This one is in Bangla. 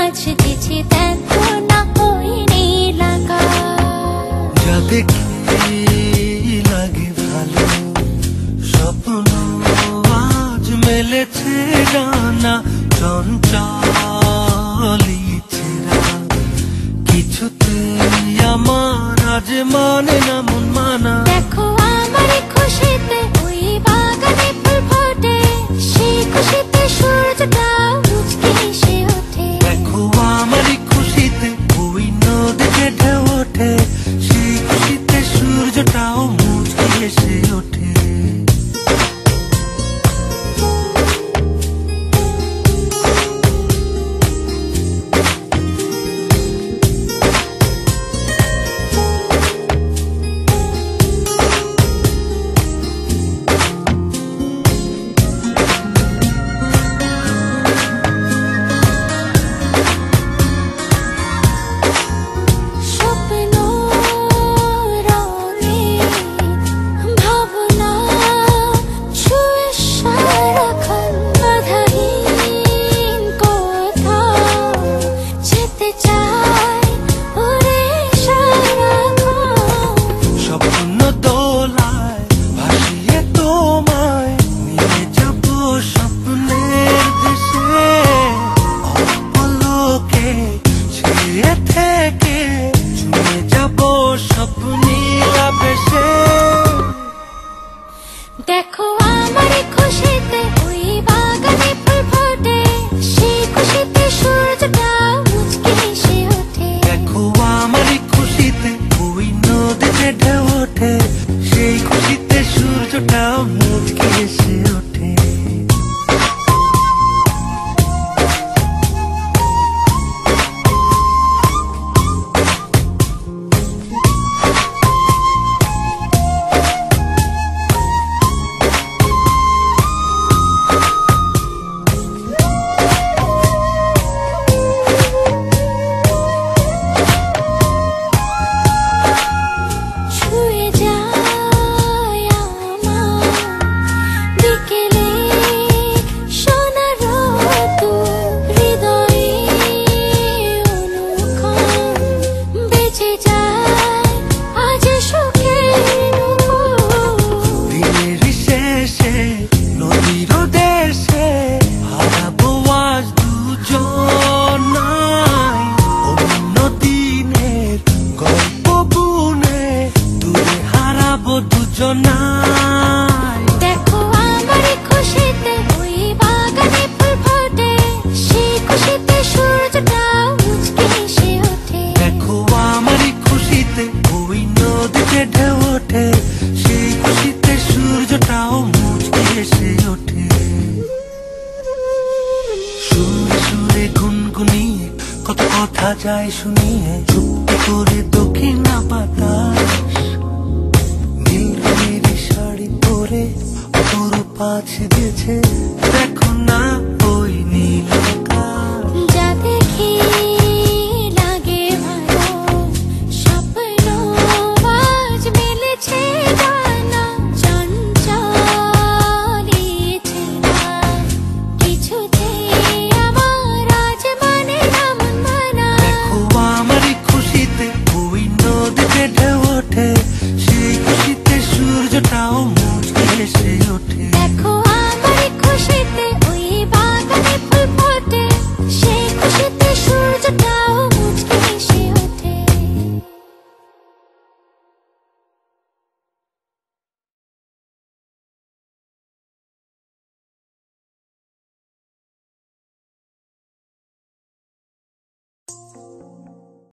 আজ গেছে দেখো না ওই নীল আকাশ। যা দেখে লাগে ভালো স্বপ্ন আজ মেলেছে ডানা, চঞ্চলি ছেঁড়া কিছুতেই আমার আজ মানে না মন মানা। দেখো আমার খুশিতে ওই বাগানে ফুল ফোটে, সেই খুশিতে সূর্যটা মুচকি হেসে ওঠে। দেখো আমার খুশিতে ওই নদীতে ঢেউ ওঠে, সেই খুশিতে সূর্যটাও মুচকি হেসে ওঠে। দেখো আমার খুশিতে ওই বাগানে ফুল ফোটে, সেই খুশিতে সূর্যটা মুচকি হেসে ওঠে। দেখো আমার খুশিতে ওই নদীতে ঢেউ ওঠে, সেই খুশিতে সূর্যটাও মুচকি হেসে ওঠে। দেখো আমার খুশিতে ওই বাগানে ফুল ফোটে, সেই খুশিতে সূর্যটা মুচকি হেসে ওঠে। দেখো আমার খুশিতে ওই নদীতে ঢেউ ওঠে, সেই খুশিতে সূর্যটাও মুচকি হেসে ওঠে। সুরে সুরে গুনগুনিয়ে কত কথা যায় শুনিয়ে, চুপটি করে দক্ষিণা বাতাস শাড়ি পরে অপরূপ আছে গেছে, দেখো না ওই নীল